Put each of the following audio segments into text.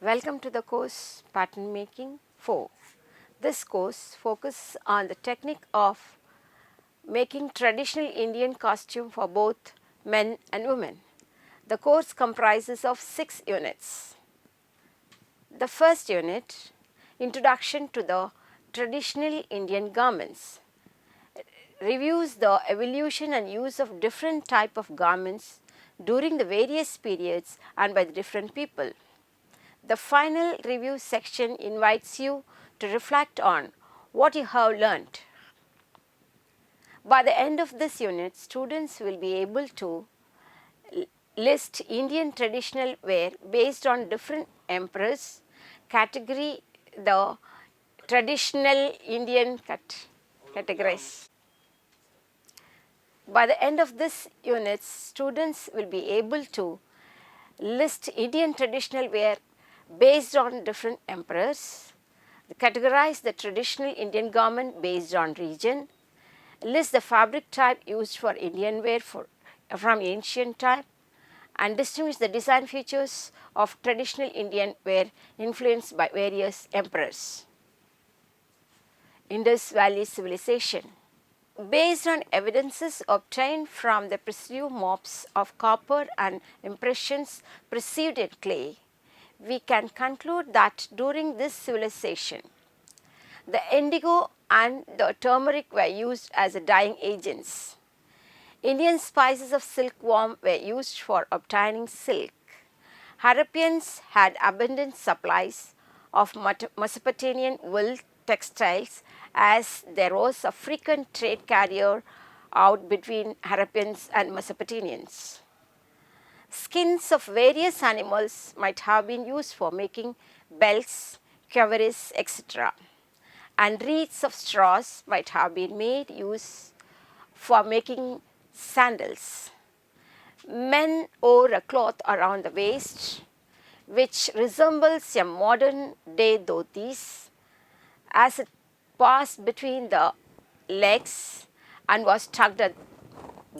Welcome to the course Pattern Making 4. This course focuses on the technique of making traditional Indian costume for both men and women. The course comprises of 6 units. The first unit, Introduction to the Traditional Indian Garments, reviews the evolution and use of different type of garments during the various periods and by the different people. The final review section invites you to reflect on what you have learnt. By the end of this unit, students will be able to list Indian traditional wear based on different emperors, category the traditional Indian categories. By the end of this unit, students will be able to list Indian traditional wear based on different emperors, categorize the traditional Indian garment based on region, list the fabric type used for Indian wear from ancient time, and distinguish the design features of traditional Indian wear influenced by various emperors. Indus Valley Civilization. Based on evidences obtained from the residue mobs of copper and impressions perceived in clay, we can conclude that during this civilization, the indigo and the turmeric were used as dyeing agents. Indian spices of silkworm were used for obtaining silk. Harappians had abundant supplies of Mesopotamian wool textiles, as there was a frequent trade carrier out between Harappians and Mesopotamians. Skins of various animals might have been used for making belts, cuirass, etc. And reeds of straws might have been made use for making sandals. Men wore a cloth around the waist which resembles a modern day dhotis, as it passed between the legs and was tucked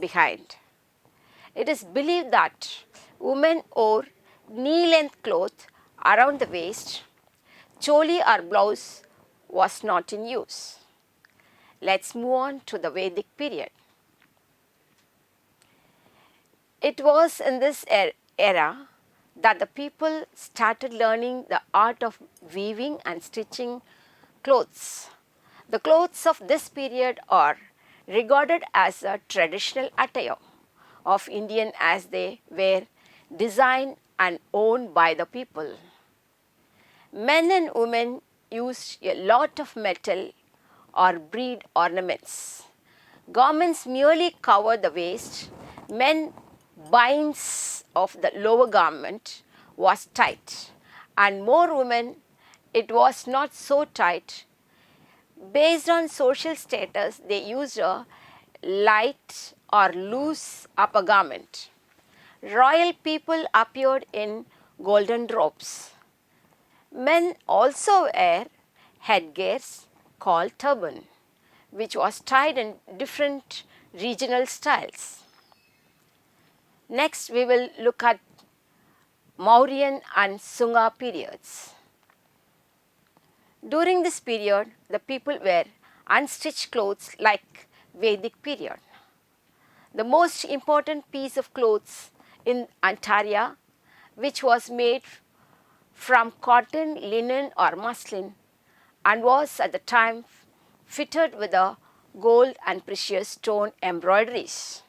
behind. It is believed that women wore knee-length cloth around the waist. Choli or blouse was not in use. Let's move on to the Vedic period. It was in this era that the people started learning the art of weaving and stitching clothes. The clothes of this period are regarded as a traditional attire of Indian, as they were designed and owned by the people. Men and women used a lot of metal or bead ornaments. Garments merely covered the waist. Men binds of the lower garment was tight, and more women it was not so tight. Based on social status, they used a light or loose upper garment. Royal people appeared in golden robes. Men also wear headgears called turban, which was tied in different regional styles. Next, we will look at Mauryan and Sunga periods. During this period, the people wear unstitched clothes like Vedic period. The most important piece of clothes in Antaria, which was made from cotton, linen or muslin, and was at the time fitted with a gold and precious stone embroideries.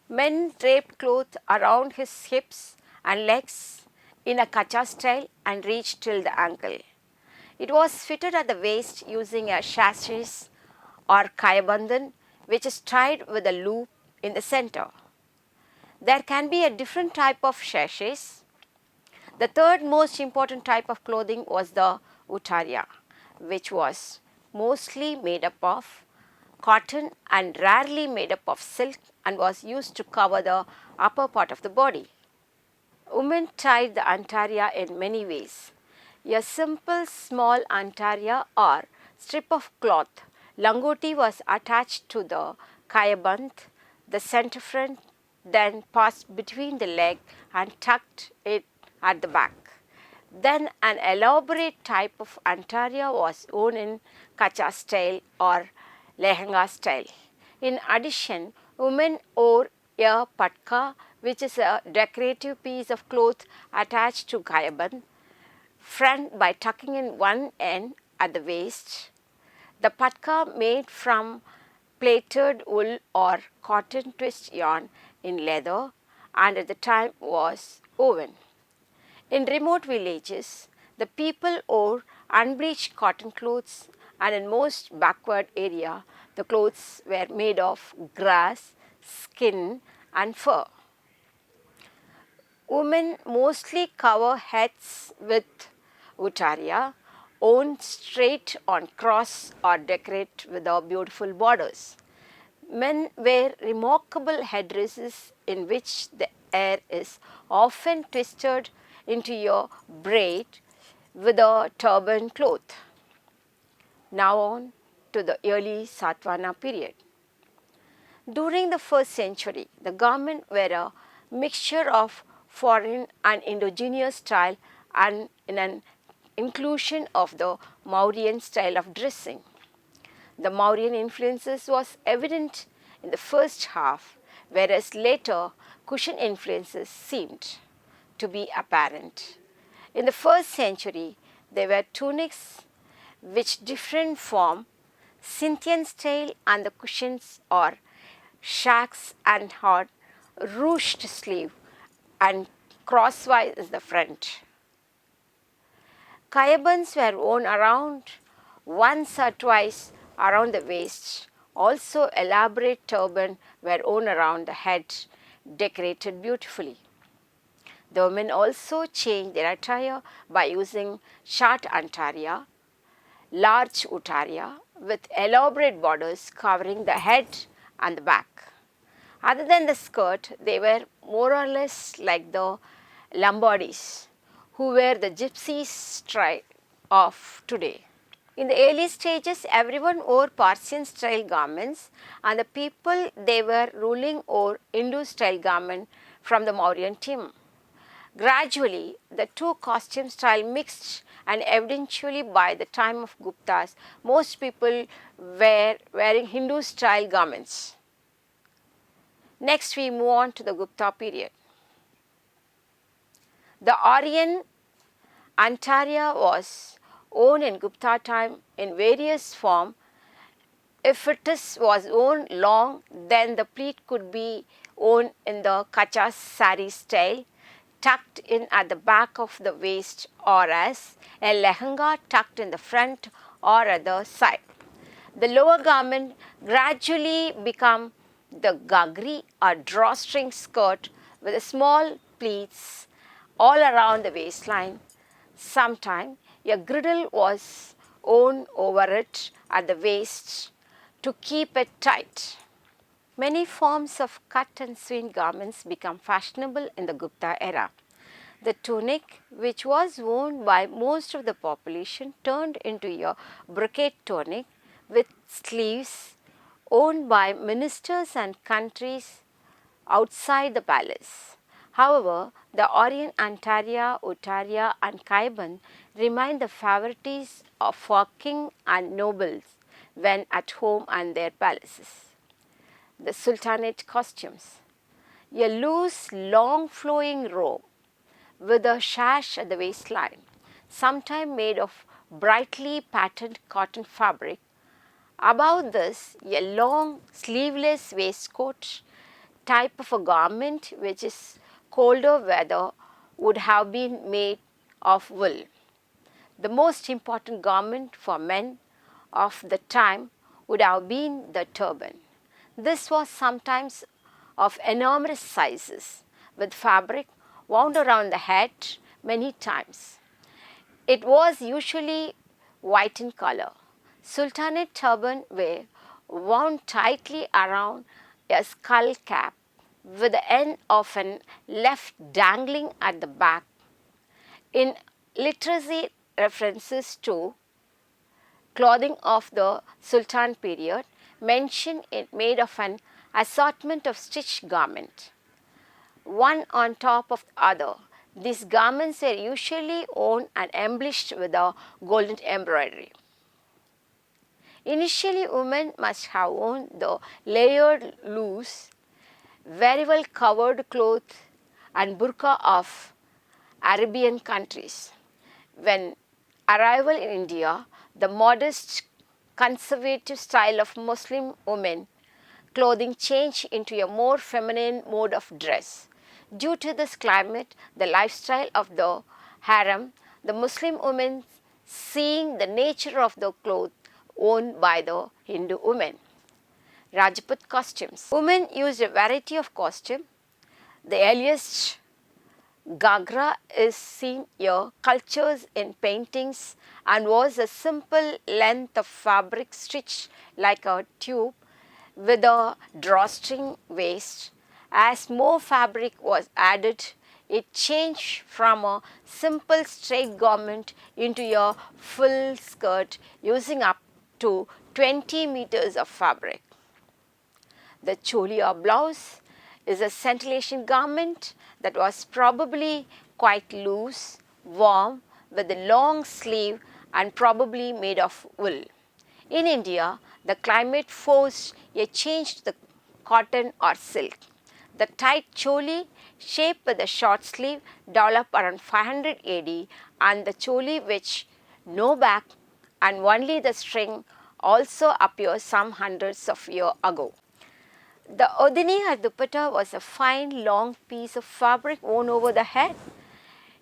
Men draped cloth around his hips and legs in a kacha style and reached till the ankle. It was fitted at the waist using a sashes or kayabandan, which is tied with a loop in the center. There can be a different type of sashes. The third most important type of clothing was the uttaria, which was mostly made up of cotton and rarely made up of silk and was used to cover the upper part of the body. Women tied the antaria in many ways. A simple small antaria or strip of cloth, langoti, was attached to the kayaband, the center front, then passed between the leg and tucked it at the back. Then an elaborate type of antaria was worn in kacha style or lehenga style. In addition, women wore a patka, which is a decorative piece of cloth attached to kayaban, front by tucking in one end at the waist. The patka made from plaited wool or cotton twist yarn in leather and at the time was woven. In remote villages, the people wore unbleached cotton clothes, and in most backward area, the clothes were made of grass, skin, and fur. Women mostly cover heads with utaria, worn straight on cross or decorate with our beautiful borders. Men wear remarkable headdresses in which the hair is often twisted into a braid with a turban cloth. Now on to the early Satavahana period. During the 1st century, the garments were a mixture of foreign and indigenous style and an inclusion of the Mauryan style of dressing. The Mauryan influences was evident in the first half, whereas later Kushan influences seemed to be apparent. In the 1st century, there were tunics which different from Scythian style and the cushions or shacks and had ruched sleeve and crosswise is the front. Kayabans were worn around once or twice around the waist. Also elaborate turban were worn around the head, decorated beautifully. The women also changed their attire by using short antaria, large utaria with elaborate borders covering the head and the back. Other than the skirt, they were more or less like the Lombardies, who were the gypsies tribe of today. In the early stages, everyone wore Persian style garments, and the people they were ruling wore Hindu style garments from the Mauryan team. Gradually, the two costume style mixed, and eventually by the time of Guptas, most people were wearing Hindu style garments. Next, we move on to the Gupta period. The Aryan antaria was worn in Gupta time in various forms. If it was worn long, then the pleat could be worn in the kacha sari style, tucked in at the back of the waist, or as a lehenga tucked in the front or at the side. The lower garment gradually became the gagri or drawstring skirt with a small pleats all around the waistline. Sometimes a girdle was worn over it at the waist to keep it tight. Many forms of cut and sewn garments became fashionable in the Gupta era. The tunic, which was worn by most of the population, turned into a brocade tunic with sleeves worn by ministers and countries outside the palace. However, the Aryan antaria, utaria, and kaiban remain the favorites of king and nobles when at home and their palaces. The Sultanate costumes. A loose, long flowing robe with a sash at the waistline, sometimes made of brightly patterned cotton fabric. Above this, a long sleeveless waistcoat type of a garment which is colder weather would have been made of wool. The most important garment for men of the time would have been the turban. This was sometimes of enormous sizes with fabric wound around the head many times. It was usually white in color. Sultanate turban were wound tightly around a skull cap with the end of an left dangling at the back. In literacy references to clothing of the Sultan period, mention it made of an assortment of stitched garment, one on top of the other, These garments were usually worn and embellished with a golden embroidery. Initially, women must have worn the layered loose, very well covered cloth and burqa of Arabian countries. When arrival in India, the modest conservative style of Muslim women clothing changed into a more feminine mode of dress. Due to this climate, the lifestyle of the harem, the Muslim women seeing the nature of the clothes worn by the Hindu women. Rajput costumes. Women used a variety of costume. The earliest Gagra is seen here, sculptures in paintings, and was a simple length of fabric stitched like a tube with a drawstring waist. As more fabric was added, it changed from a simple straight garment into a full skirt using up to 20 meters of fabric. The Chewier blouse is a scintillation garment that was probably quite loose, warm, with a long sleeve and probably made of wool. In India, the climate forced a change to the cotton or silk. The tight choli, shaped with a short sleeve, developed around 500 AD, and the choli which no back and only the string also appears some hundreds of years ago. The odhini or dupatta was a fine long piece of fabric worn over the head.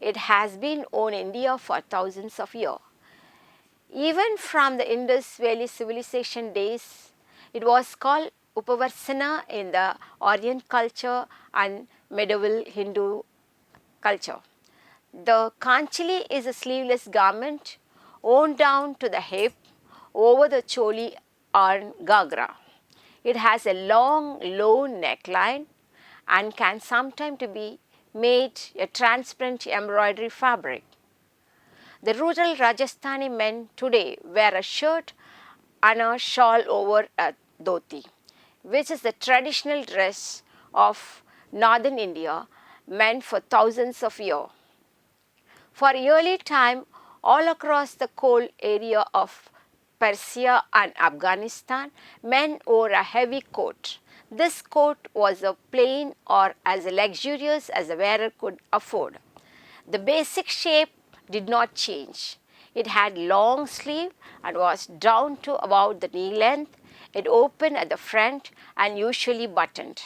It has been worn in India for thousands of years. Even from the Indus Valley civilization days, it was called upavarsana in the Orient culture and medieval Hindu culture. The kanchili is a sleeveless garment worn down to the hip over the choli or gagra. It has a long, low neckline and can sometimes be made a transparent embroidery fabric. The rural Rajasthani men today wear a shirt and a shawl over a dhoti, which is the traditional dress of northern India meant for thousands of years. For early time, all across the cold area of Persia and Afghanistan, men wore a heavy coat. This coat was as plain or as luxurious as the wearer could afford. The basic shape did not change. It had long sleeve and was down to about the knee length. It opened at the front and usually buttoned.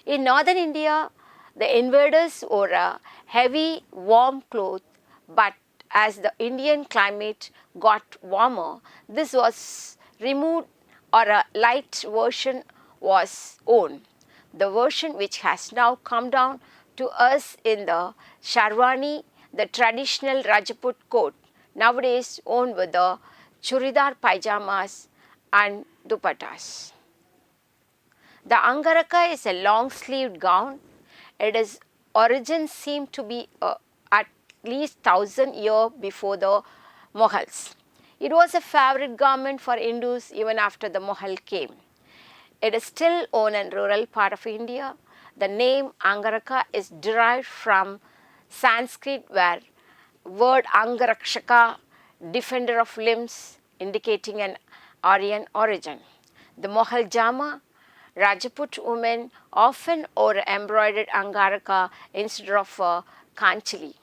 In northern India, the invaders wore a heavy, warm cloth, but as the Indian climate got warmer, this was removed or a light version was worn. The version which has now come down to us in the sharwani, the traditional Rajput coat, nowadays worn with the churidar pajamas and dupattas. The angaraka is a long-sleeved gown. Its origin seemed to be at least 1000 years before the Mughals. It was a favorite garment for Hindus even after the Mughal came. It is still worn in rural part of India. The name Angaraka is derived from Sanskrit where word Angarakshaka, defender of limbs, indicating an Aryan origin. The Mughal Jama, Rajput women often wore embroidered Angaraka instead of a kanchili.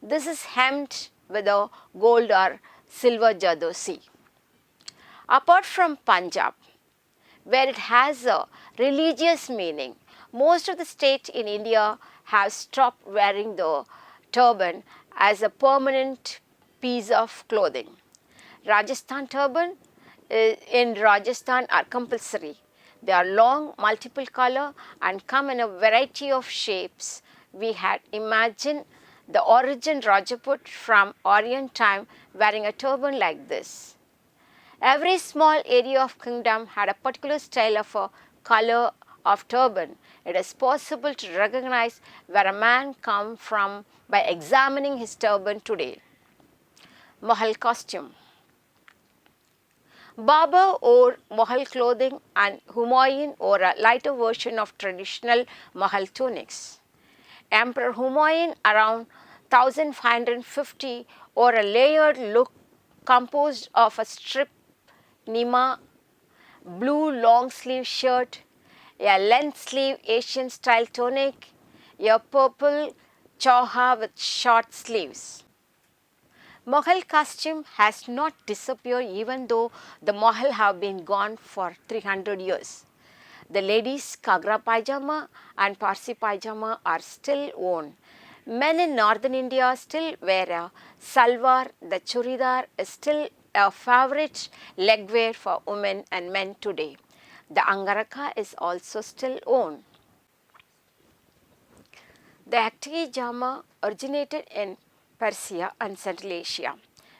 This is hemmed with a gold or silver jardosi. Apart from Punjab, where it has a religious meaning, most of the states in India have stopped wearing the turban as a permanent piece of clothing. Rajasthan turban in Rajasthan are compulsory. They are long, multiple color and come in a variety of shapes. We had imagined the origin Rajput from Orient time wearing a turban like this. Every small area of kingdom had a particular style of a color of turban. It is possible to recognize where a man come from by examining his turban today. Mughal costume. Babur wore Mughal clothing and Humayun wore a lighter version of traditional Mughal tunics. Emperor Humayun around 1550 wore a layered look composed of a strip nima, blue long sleeve shirt, a length sleeve Asian style tunic, a purple choha with short sleeves. Mughal costume has not disappeared even though the Mughal have been gone for 300 years. The ladies' Kagra Pajama and Parsi Pajama are still worn. Men in northern India still wear a salwar. The churidar is still a favorite leg wear for women and men today. The Angaraka is also still worn. The Aktiki Jama originated in Persia and Central Asia,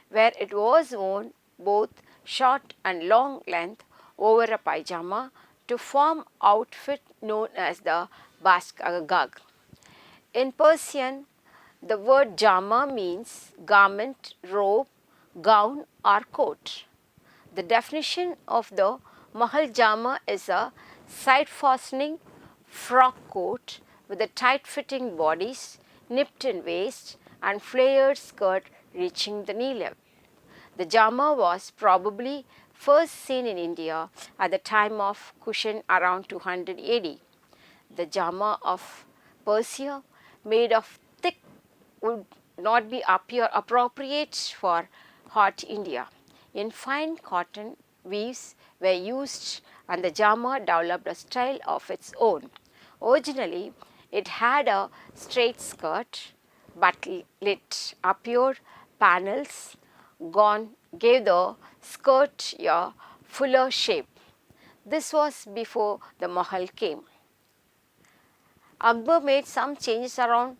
where it was worn both short and long length over a pajama to form outfit known as the basgag. In Persian, the word jama means garment, robe, gown or coat. The definition of the Mughal jama is a side-fastening frock coat with a tight-fitting bodice, nipped in waist and flared skirt reaching the knee level. The jama was probably first seen in India at the time of Kushan around 200 AD. The jama of Persia, made of thick, would not be appropriate for hot India. In fine cotton weaves were used and the jama developed a style of its own. Originally, it had a straight skirt, but lit upward panels gave the skirt a fuller shape. This was before the Mughal came. Akbar made some changes around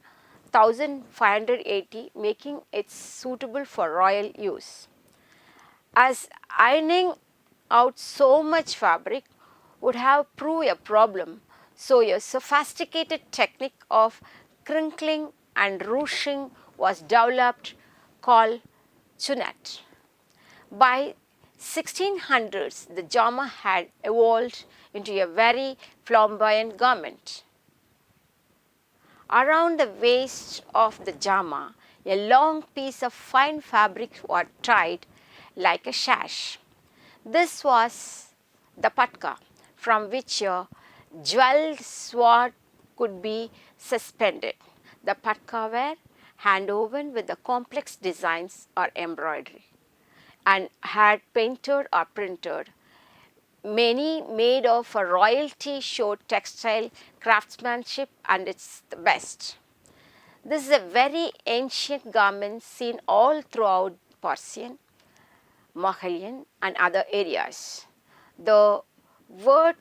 1580, making it suitable for royal use. As ironing out so much fabric would have proved a problem, so a sophisticated technique of crinkling and ruching was developed called Tunic. By 1600s, the jama had evolved into a very flamboyant garment. Around the waist of the jama, a long piece of fine fabric was tied like a sash. This was the patka, from which a jewelled sword could be suspended. The patka were hand woven with the complex designs or embroidery and had painted or printed. Many made of a royalty showed textile craftsmanship and it's the best. This is a very ancient garment seen all throughout Persian, Mughalian and other areas. The word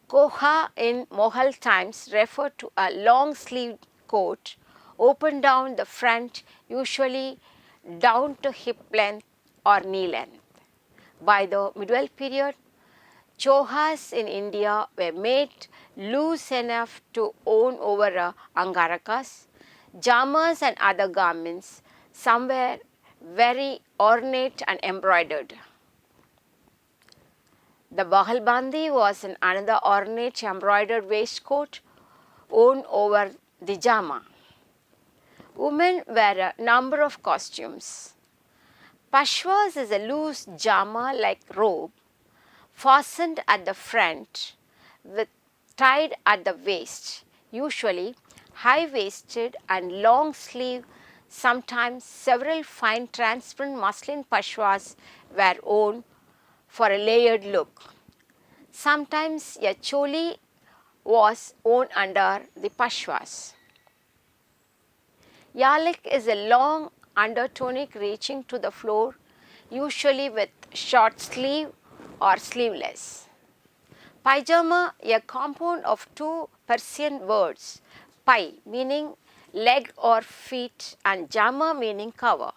koha in Mughal times referred to a long sleeved coat open down the front, usually down to hip length or knee length. By the medieval period, chohas in India were made loose enough to own over angarakas, jamas and other garments. Some were very ornate and embroidered. The Bajal Bundy was another ornate embroidered waistcoat worn over the jama. Women wear a number of costumes. Pashwas is a loose jama-like robe fastened at the front with tied at the waist, usually high-waisted and long-sleeved. Sometimes several fine transparent muslin pashwas were worn for a layered look. Sometimes a choli was worn under the pashwas. Yalik is a long under tunic reaching to the floor, usually with short sleeve or sleeveless. Pajama, a compound of two Persian words, pai meaning leg or feet and jama meaning cover.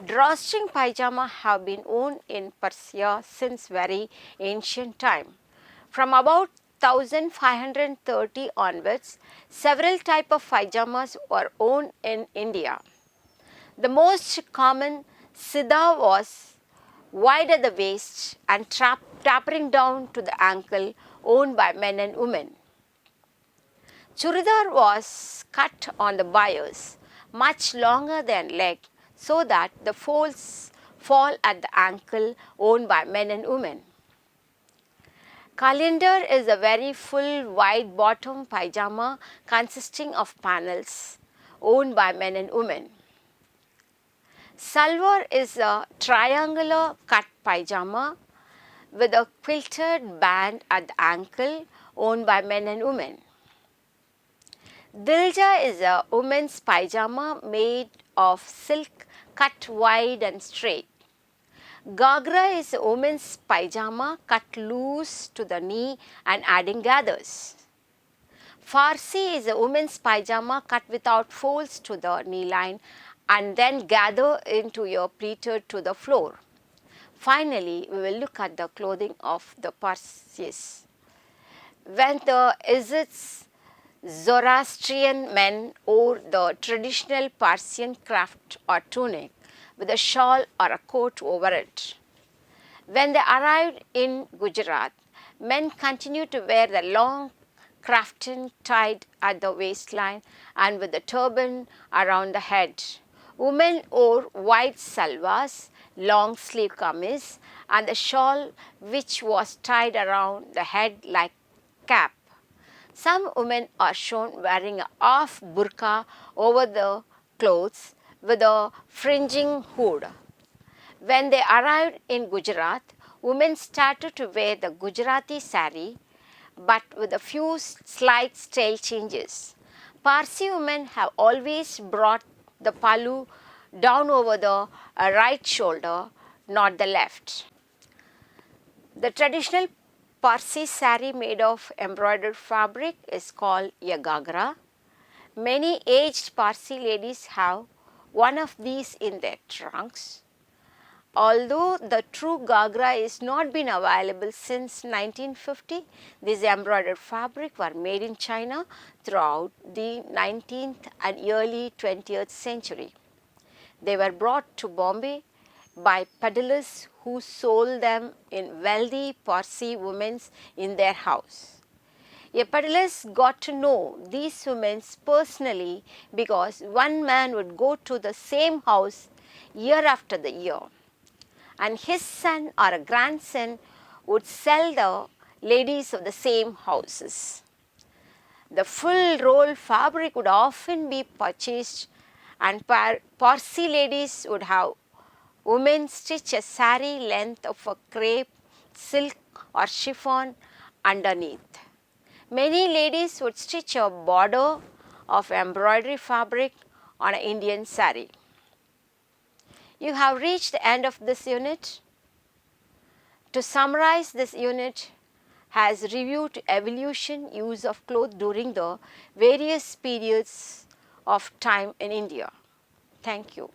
Drawstring pajama have been worn in Persia since very ancient time. From about 1530 onwards, several types of pajamas were worn in India. The most common siddha was wide at the waist and tapering down to the ankle, worn by men and women. Churidar was cut on the bias much longer than leg so that the folds fall at the ankle, worn by men and women. Calendar is a very full wide bottom pajama consisting of panels, worn by men and women. Salwar is a triangular cut pajama with a quilted band at the ankle, worn by men and women. Dilja is a woman's pajama made of silk cut wide and straight. Gagra is a woman's pajama cut loose to the knee and adding gathers. Farsi is a woman's pajama cut without folds to the knee line and then gather into your pleated to the floor. Finally, we will look at the clothing of the Parsis. When the Izzids, Zoroastrian men wore the traditional Persian craft or tunic with a shawl or a coat over it. When they arrived in Gujarat, men continued to wear the long kaftan tied at the waistline and with the turban around the head. Women wore white salwars, long sleeve kameez, and the shawl which was tied around the head like cap. Some women are shown wearing a half burqa over the clothes with a fringing hood. When they arrived in Gujarat, women started to wear the Gujarati sari but with a few slight style changes. Parsi women have always brought the pallu down over the right shoulder, not the left. The traditional Parsi sari made of embroidered fabric is called a gagra. Many aged Parsi ladies have one of these in their trunks. Although the true gagra is not been available since 1950, these embroidered fabric were made in China throughout the 19th and early 20th century. They were brought to Bombay by peddlers who sold them in wealthy Parsi women in their house. A peddlers got to know these women personally because one man would go to the same house year after the year, and his son or a grandson would sell the ladies of the same houses. The full roll fabric would often be purchased, and Parsi ladies would have women stitch a sari length of a crepe, silk or chiffon underneath. Many ladies would stitch a border of embroidery fabric on an Indian sari. You have reached the end of this unit. To summarize, this unit has reviewed evolution use of cloth during the various periods of time in India. Thank you.